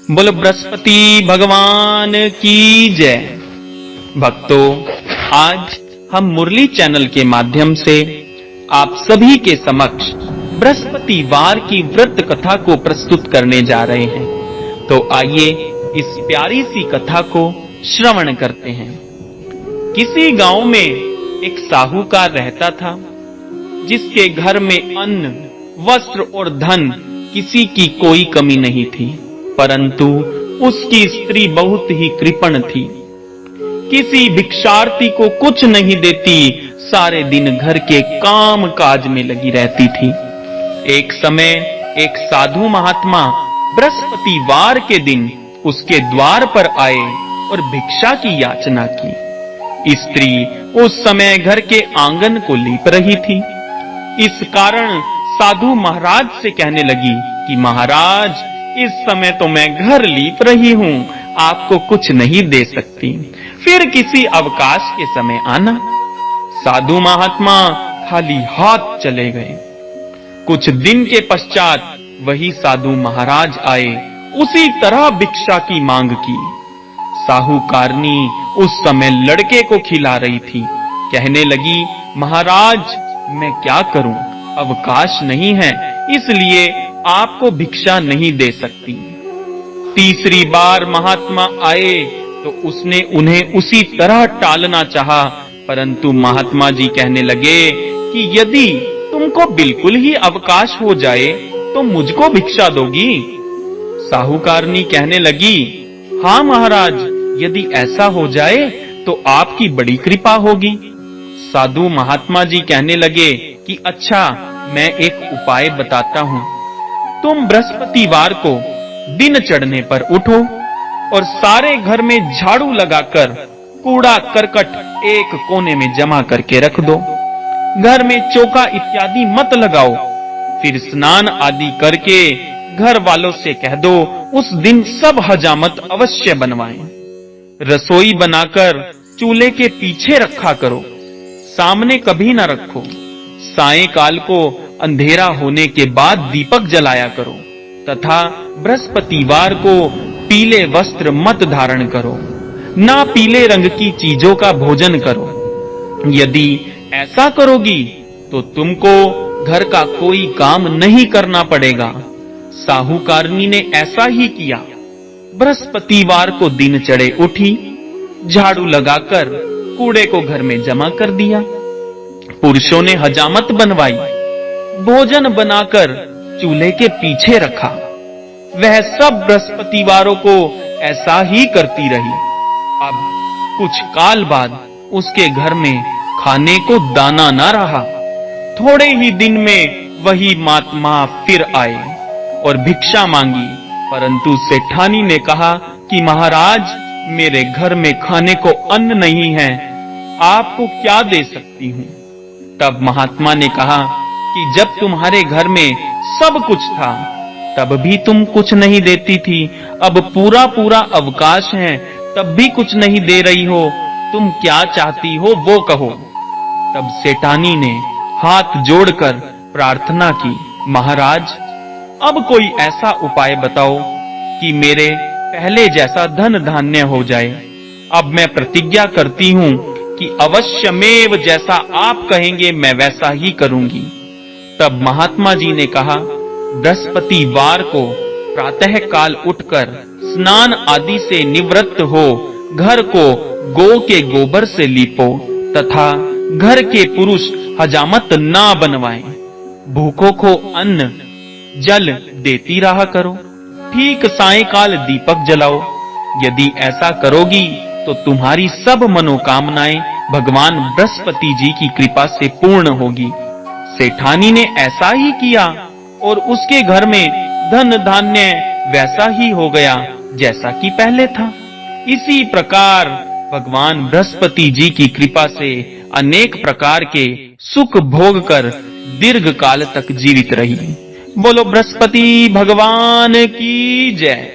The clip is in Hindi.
बोलो बृहस्पति भगवान की जय। भक्तों, आज हम मुरली चैनल के माध्यम से आप सभी के समक्ष बृहस्पतिवार की व्रत कथा को प्रस्तुत करने जा रहे हैं। तो आइए इस प्यारी सी कथा को श्रवण करते हैं। किसी गांव में एक साहूकार रहता था, जिसके घर में अन्न, वस्त्र और धन किसी की कोई कमी नहीं थी, परंतु उसकी स्त्री बहुत ही कृपण थी। किसी भिक्षार्थी को कुछ नहीं देती, सारे दिन घर के काम काज में लगी रहती थी। एक समय एक साधु महात्मा बृहस्पतिवार के दिन उसके द्वार पर आए और भिक्षा की याचना की। स्त्री उस समय घर के आंगन को लीप रही थी। इस कारण साधु महाराज से कहने लगी कि महाराज, इस समय तो मैं घर लीप रही हूँ, आपको कुछ नहीं दे सकती, फिर किसी अवकाश के समय आना। साधु महात्मा खाली हाथ चले गए। कुछ दिन के पश्चात वही साधु महाराज आए, उसी तरह भिक्षा की मांग की। साहूकारनी उस समय लड़के को खिला रही थी। कहने लगी, महाराज मैं क्या करूं, अवकाश नहीं है, इसलिए आपको भिक्षा नहीं दे सकती। तीसरी बार महात्मा आए तो उसने उन्हें उसी तरह टालना चाहा, परंतु महात्मा जी कहने लगे कि यदि तुमको बिल्कुल ही अवकाश हो जाए तो मुझको भिक्षा दोगी। साहूकारनी कहने लगी, हाँ महाराज, यदि ऐसा हो जाए तो आपकी बड़ी कृपा होगी। साधु महात्मा जी कहने लगे कि अच्छा, मैं एक उपाय बताता हूँ। तुम बृहस्पतिवार को दिन चढ़ने पर उठो और सारे घर में झाड़ू लगाकर कूड़ा करकट एक कोने में जमा करके रख दो। घर में चौका इत्यादि मत लगाओ। फिर स्नान आदि करके घर वालों से कह दो उस दिन सब हजामत अवश्य बनवाएं। रसोई बनाकर चूल्हे के पीछे रखा करो, सामने कभी न रखो। सायंकाल को अंधेरा होने के बाद दीपक जलाया करो तथा बृहस्पतिवार को पीले वस्त्र मत धारण करो, ना पीले रंग की चीजों का भोजन करो। यदि ऐसा करोगी तो तुमको घर का कोई काम नहीं करना पड़ेगा। साहूकारनी ने ऐसा ही किया। बृहस्पतिवार को दिन चढ़े उठी, झाड़ू लगाकर कूड़े को घर में जमा कर दिया। पुरुषों ने हजामत बनवाई, भोजन बनाकर चूल्हे के पीछे रखा। वह सब बृहस्पतिवारों को ऐसा ही करती रही। अब कुछ काल बाद उसके घर में खाने को दाना न रहा। थोड़े ही दिन में वही महात्मा फिर आए और भिक्षा मांगी, परंतु सेठानी ने कहा कि महाराज, मेरे घर में खाने को अन्न नहीं है, आपको क्या दे सकती हूँ। तब महात्मा ने कहा कि जब तुम्हारे घर में सब कुछ था तब भी तुम कुछ नहीं देती थी, अब पूरा पूरा अवकाश है तब भी कुछ नहीं दे रही हो, तुम क्या चाहती हो वो कहो। तब सेठानी ने हाथ जोड़कर प्रार्थना की, महाराज अब कोई ऐसा उपाय बताओ कि मेरे पहले जैसा धन धान्य हो जाए। अब मैं प्रतिज्ञा करती हूँ कि अवश्यमेव जैसा आप कहेंगे मैं वैसा ही करूंगी। तब महात्मा जी ने कहा, बृहस्पतिवार को प्रातः काल उठकर स्नान आदि से निवृत्त हो घर को गौ के गोबर से लीपो तथा घर के पुरुष हजामत ना बनवाएं। भूखों को अन्न जल देती रहा करो। ठीक सायंकाल दीपक जलाओ। यदि ऐसा करोगी तो तुम्हारी सब मनोकामनाएं भगवान बृहस्पति जी की कृपा से पूर्ण होगी। सेठानी ने ऐसा ही किया और उसके घर में धन धान्य वैसा ही हो गया जैसा कि पहले था। इसी प्रकार भगवान बृहस्पति जी की कृपा से अनेक प्रकार के सुख भोग कर दीर्घ काल तक जीवित रही। बोलो बृहस्पति भगवान की जय।